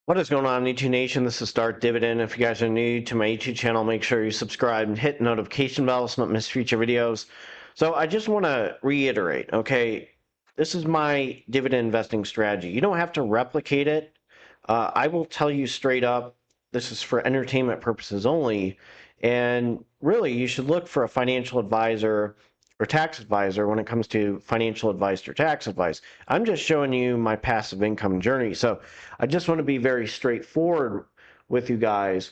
What is going on, YouTube Nation? This is Start Dividend. If you guys are new to my YouTube channel, make sure you subscribe and hit the notification bell so you don't miss future videos. So I just want to reiterate, okay, this is my dividend investing strategy. You don't have to replicate it. I will tell you straight up, this is for entertainment purposes only. And really, you should look for a financial advisor or tax advisor when it comes to financial advice or tax advice. I'm just showing you my passive income journey. So I just want to be very straightforward with you guys.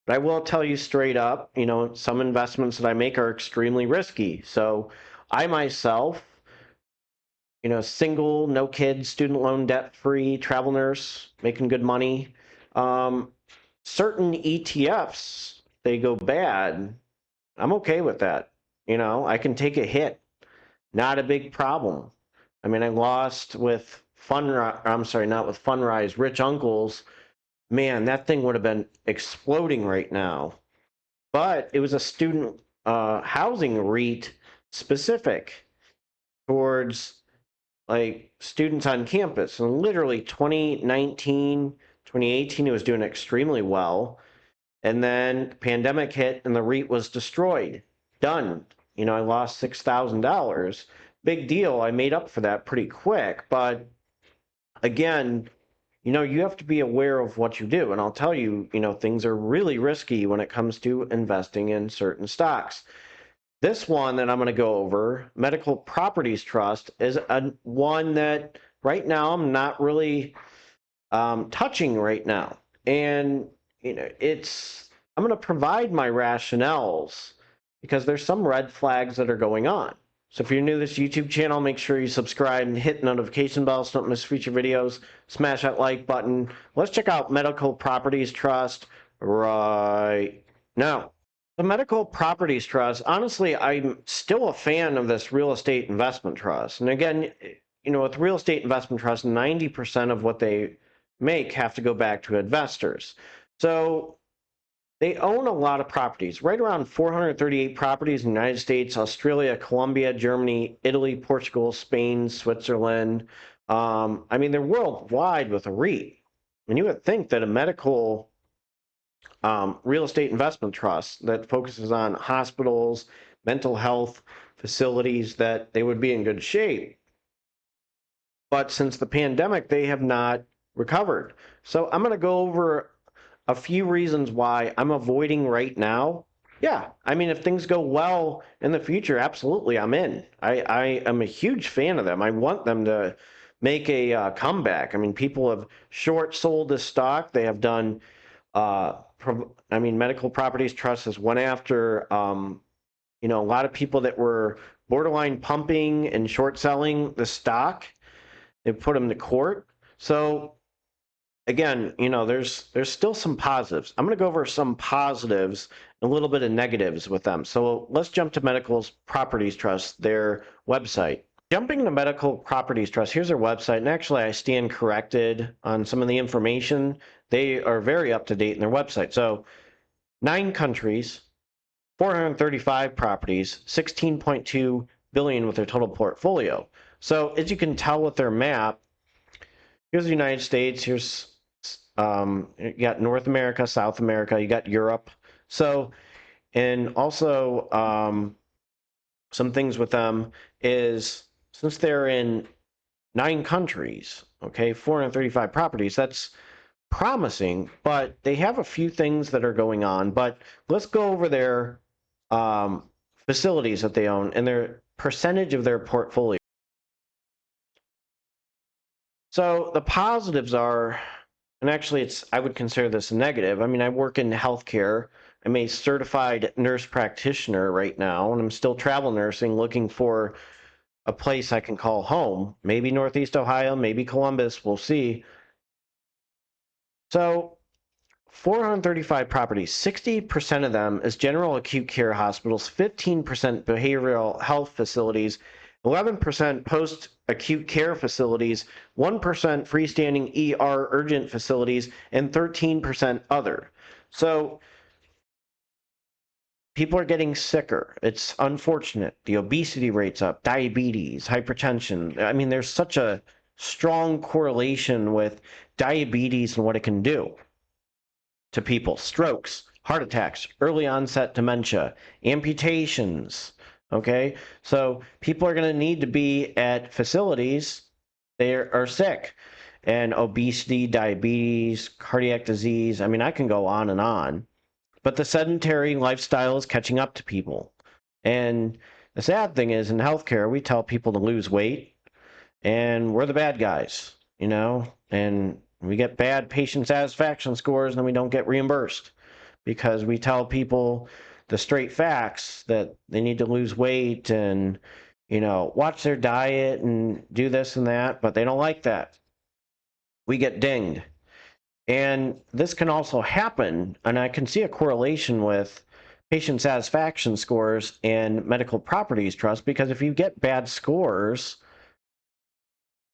But I will tell you straight up, you know, some investments that I make are extremely risky. So I myself, you know, single, no kids, student loan debt free, travel nurse, making good money. Certain ETFs, they go bad. I'm okay with that. You know, I can take a hit. Not a big problem. I mean, I lost with not with Fundrise, Rich Uncles. Man, that thing would have been exploding right now. But it was a student housing REIT specific towards like students on campus. And literally 2019, 2018, it was doing extremely well. And then the pandemic hit and the REIT was destroyed. Done. You know, I lost $6,000. Big deal. I made up for that pretty quick. But again, you know, you have to be aware of what you do. And I'll tell you, you know, things are really risky when it comes to investing in certain stocks. This one that I'm going to go over, Medical Properties Trust, is one that right now I'm not really touching right now. And, you know, I'm going to provide my rationales because there's some red flags that are going on. So if you're new to this YouTube channel, make sure you subscribe and hit the notification bell so you don't miss future videos. Smash that like button. Let's check out Medical Properties Trust right now. The Medical Properties Trust, honestly, I'm still a fan of this real estate investment trust. And again, you know, with real estate investment trust, 90% of what they make have to go back to investors. So they own a lot of properties, right around 438 properties in the United States, Australia, Colombia, Germany, Italy, Portugal, Spain, Switzerland. I mean, they're worldwide with a REIT. And you would think that a medical real estate investment trust that focuses on hospitals, mental health facilities, that they would be in good shape. But since the pandemic, they have not recovered. So I'm going to go over a few reasons why I'm avoiding right now. Yeah, I mean, if things go well in the future, absolutely, I'm in. I am a huge fan of them. I want them to make a comeback. I mean, people have short sold this stock. They have done, I mean, Medical Properties Trust has went after, you know, a lot of people that were borderline pumping and short selling the stock. They put them to court. So again, you know, there's still some positives. I'm going to go over some positives and a little bit of negatives with them. So let's jump to Medical Properties Trust, their website. Jumping to Medical Properties Trust, here's their website. And actually, I stand corrected on some of the information. They are very up to date in their website. So 9 countries, 435 properties, 16.2 billion with their total portfolio. So as you can tell with their map, here's the United States, here's you got North America, South America, you got Europe. So, and also some things with them is, since they're in 9 countries, okay, 435 properties, that's promising, but they have a few things that are going on. But let's go over their facilities that they own and their percentage of their portfolio. So the positives are, and actually I would consider this a negative. I mean, I work in healthcare. I'm a certified nurse practitioner right now, and I'm still travel nursing, looking for a place I can call home. Maybe Northeast Ohio, maybe Columbus, we'll see. So 435 properties, 60% of them is general acute care hospitals, 15% behavioral health facilities, 11% post-acute care facilities, 1% freestanding ER urgent facilities, and 13% other. So people are getting sicker. It's unfortunate. The obesity rate's up, diabetes, hypertension. I mean, there's such a strong correlation with diabetes and what it can do to people, strokes, heart attacks, early onset dementia, amputations. Okay, so people are going to need to be at facilities they are sick, and obesity, diabetes, cardiac disease. I mean, I can go on and on, but the sedentary lifestyle is catching up to people. And the sad thing is, in healthcare, we tell people to lose weight, and we're the bad guys, you know, and we get bad patient satisfaction scores, and we don't get reimbursed because we tell people the straight facts that they need to lose weight and, you know, watch their diet and do this and that, but they don't like that. We get dinged. And this can also happen, and I can see a correlation with patient satisfaction scores and medical properties trust, because if you get bad scores,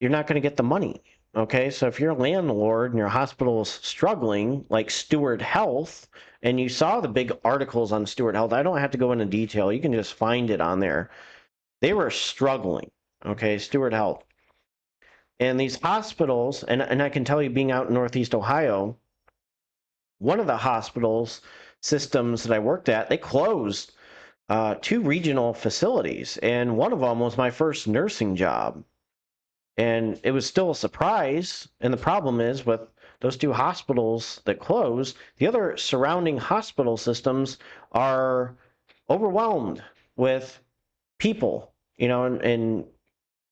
you're not going to get the money. Okay, so if you're a landlord and your hospital is struggling, like Steward Health, and you saw the big articles on Steward Health, I don't have to go into detail, you can just find it on there. They were struggling, okay, Steward Health. And these hospitals, and I can tell you, being out in Northeast Ohio, one of the hospitals systems that I worked at, they closed 2 regional facilities, and one of them was my first nursing job. And it was still a surprise. And the problem is, with those 2 hospitals that closed, the other surrounding hospital systems are overwhelmed with people, you know, and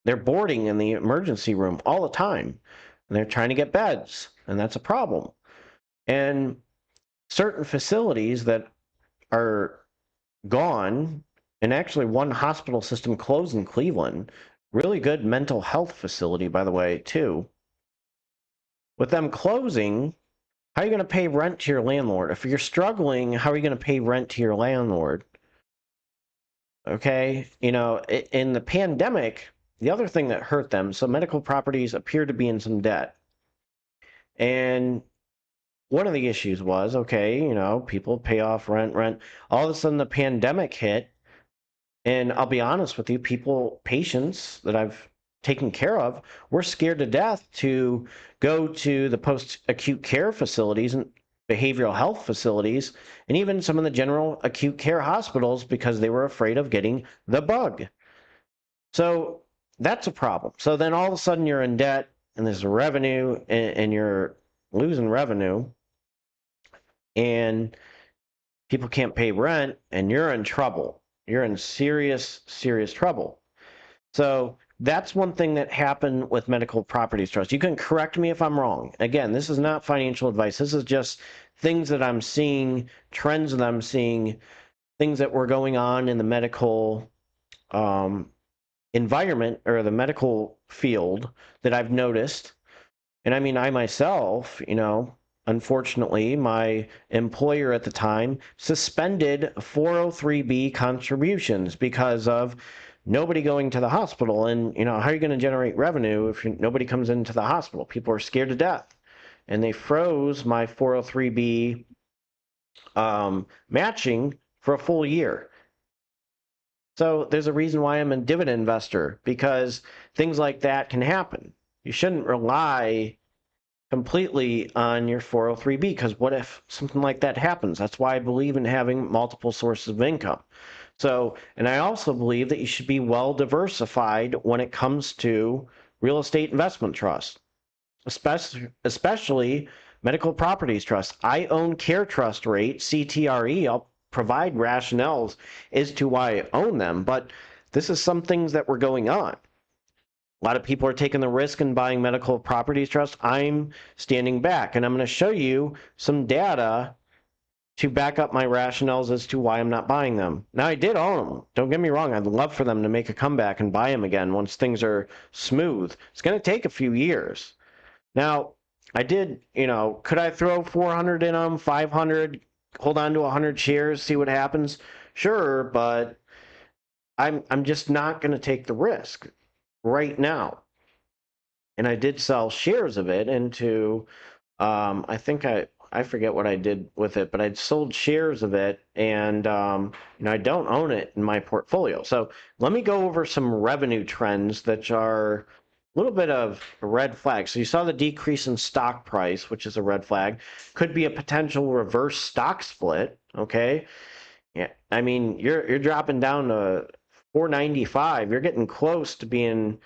they're boarding in the emergency room all the time. And they're trying to get beds, and that's a problem. And certain facilities that are gone, and actually one hospital system closed in Cleveland, really good mental health facility, by the way, too. With them closing, how are you going to pay rent to your landlord? If you're struggling, how are you going to pay rent to your landlord? Okay, you know, in the pandemic, the other thing that hurt them, so medical properties appear to be in some debt. And one of the issues was, okay, you know, people pay off rent. All of a sudden the pandemic hit. And I'll be honest with you, patients that I've taken care of, were scared to death to go to the post-acute care facilities and behavioral health facilities, and even some of the general acute care hospitals, because they were afraid of getting the bug. So that's a problem. So then all of a sudden you're in debt, and there's a revenue, and you're losing revenue, and people can't pay rent, and you're in trouble. You're in serious, serious trouble. So that's one thing that happened with medical properties trust. You can correct me if I'm wrong. Again, this is not financial advice. This is just things that I'm seeing, trends that I'm seeing, things that were going on in the medical environment, or the medical field, that I've noticed. And I mean, I myself, you know, unfortunately, my employer at the time suspended 403B contributions because of nobody going to the hospital. And, you know, how are you going to generate revenue if nobody comes into the hospital? People are scared to death. And they froze my 403B matching for a full year. So there's a reason why I'm a dividend investor, because things like that can happen. You shouldn't rely completely on your 403B, because what if something like that happens? That's why I believe in having multiple sources of income. So, and I also believe that you should be well diversified when it comes to real estate investment trusts, especially medical properties trusts. I own Care Trust Rate, CTRE. I'll provide rationales as to why I own them, but this is some things that were going on. A lot of people are taking the risk in buying medical properties trust. I'm standing back, and I'm going to show you some data to back up my rationales as to why I'm not buying them. Now, I did own them. Don't get me wrong. I'd love for them to make a comeback and buy them again once things are smooth. It's going to take a few years. Now, I did, you know, could I throw 400 in them, 500, hold on to 100 shares, see what happens? Sure, but I'm just not going to take the risk right now. And I did sell shares of it into, I think I forget what I did with it, but I'd sold shares of it, and you know, I don't own it in my portfolio. So let me go over some revenue trends that are little bit of a red flag. So you saw the decrease in stock price, which is a red flag. Could be a potential reverse stock split. Okay. Yeah. I mean, you're dropping down to 495. You're getting close to being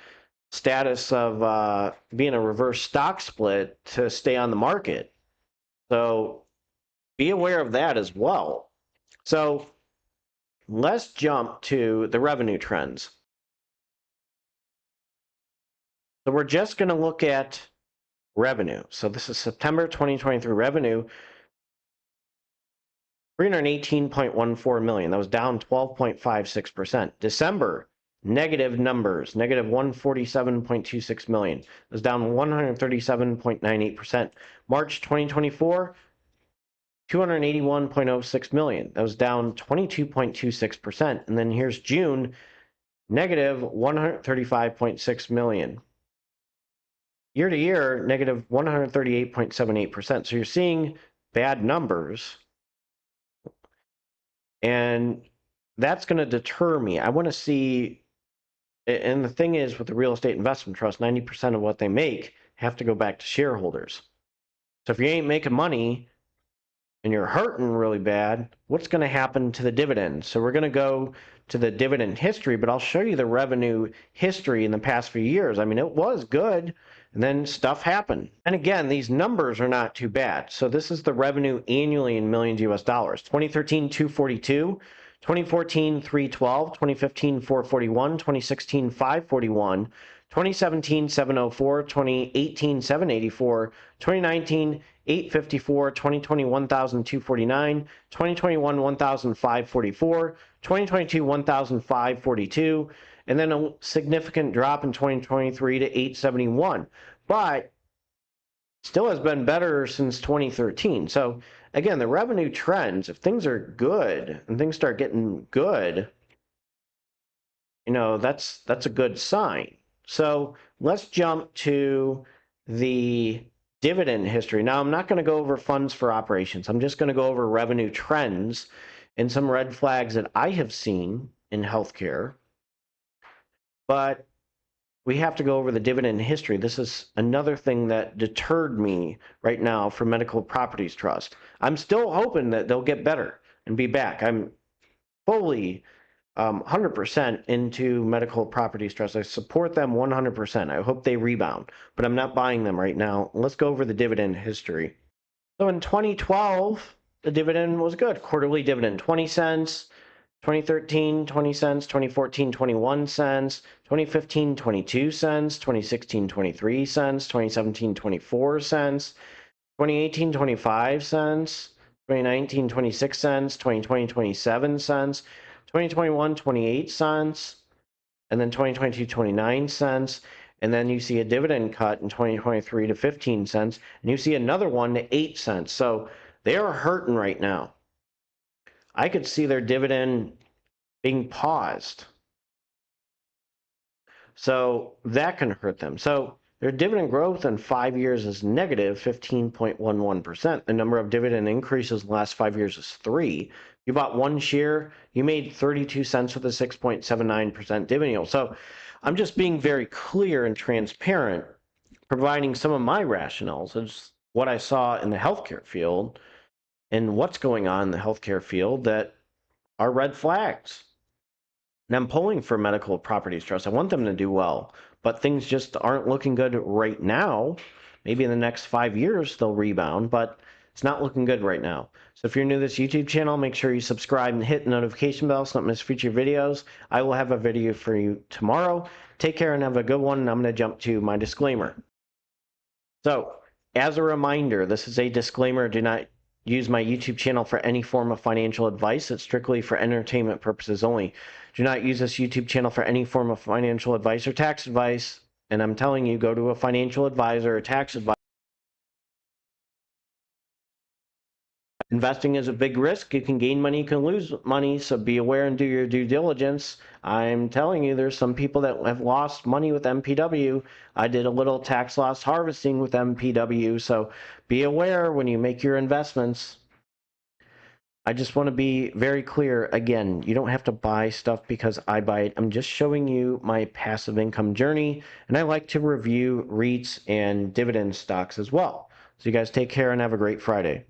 status of being a reverse stock split to stay on the market. So be aware of that as well. So let's jump to the revenue trends. So we're just going to look at revenue. So this is September 2023 revenue, 318.14 million. That was down 12.56%. December, negative numbers, negative 147.26 million. It was down 137.98%. March 2024, 281.06 million. That was down 22.26%. And then here's June, negative 135.6 million. Year to year, negative 138.78%. So you're seeing bad numbers. And that's going to deter me. I want to see, and the thing is with the real estate investment trust, 90% of what they make have to go back to shareholders. So if you ain't making money and you're hurting really bad, what's going to happen to the dividend? So we're going to go to the dividend history, but I'll show you the revenue history in the past few years. I mean, it was good, and then stuff happened. And again, these numbers are not too bad. So this is the revenue annually in millions US dollars. 2013, 242. 2014, 312. 2015, 441. 2016, 541. 2017, 704. 2018, 784. 2019, 854, 2020, 1,249, 2021, 1,544, 2022, 1,542, and then a significant drop in 2023 to 871. But still has been better since 2013. So again, the revenue trends, if things are good and things start getting good, you know, that's a good sign. So let's jump to the dividend history. Now, I'm not going to go over funds for operations. I'm just going to go over revenue trends and some red flags that I have seen in healthcare. But we have to go over the dividend history. This is another thing that deterred me right now from Medical Properties Trust. I'm still hoping that they'll get better and be back. I'm fully 100% into Medical Properties Trust. I support them 100%. I hope they rebound, but I'm not buying them right now. Let's go over the dividend history. So in 2012, the dividend was good. Quarterly dividend, 20 cents. 2013, 20 cents. 2014, 21 cents. 2015, 22 cents. 2016, 23 cents. 2017, 24 cents. 2018, 25 cents. 2019, 26 cents. 2020, 27 cents. 2021, 28 cents, and then 2022, 29 cents, and then you see a dividend cut in 2023 to 15 cents, and you see another one to 8 cents. So they are hurting right now. I could see their dividend being paused. So that can hurt them. So their dividend growth in 5 years is negative 15.11%. The number of dividend increases in the last 5 years is 3. You bought one share, you made 32 cents with a 6.79% dividend yield. So I'm just being very clear and transparent, providing some of my rationales as what I saw in the healthcare field and what's going on in the healthcare field that are red flags. And I'm pulling for Medical Properties Trust. I want them to do well, but things just aren't looking good right now. Maybe in the next 5 years they'll rebound, but it's not looking good right now. So if you're new to this YouTube channel, make sure you subscribe and hit the notification bell so you don't miss future videos. I will have a video for you tomorrow. Take care and have a good one. And I'm going to jump to my disclaimer. So as a reminder, this is a disclaimer. Do not use my YouTube channel for any form of financial advice. It's strictly for entertainment purposes only. Do not use this YouTube channel for any form of financial advice or tax advice. And I'm telling you, go to a financial advisor or tax advisor. Investing is a big risk. You can gain money, you can lose money, so be aware and do your due diligence. I'm telling you, there's some people that have lost money with MPW. I did a little tax loss harvesting with MPW, so be aware when you make your investments. I just want to be very clear. Again, you don't have to buy stuff because I buy it. I'm just showing you my passive income journey, and I like to review REITs and dividend stocks as well. So you guys take care and have a great Friday.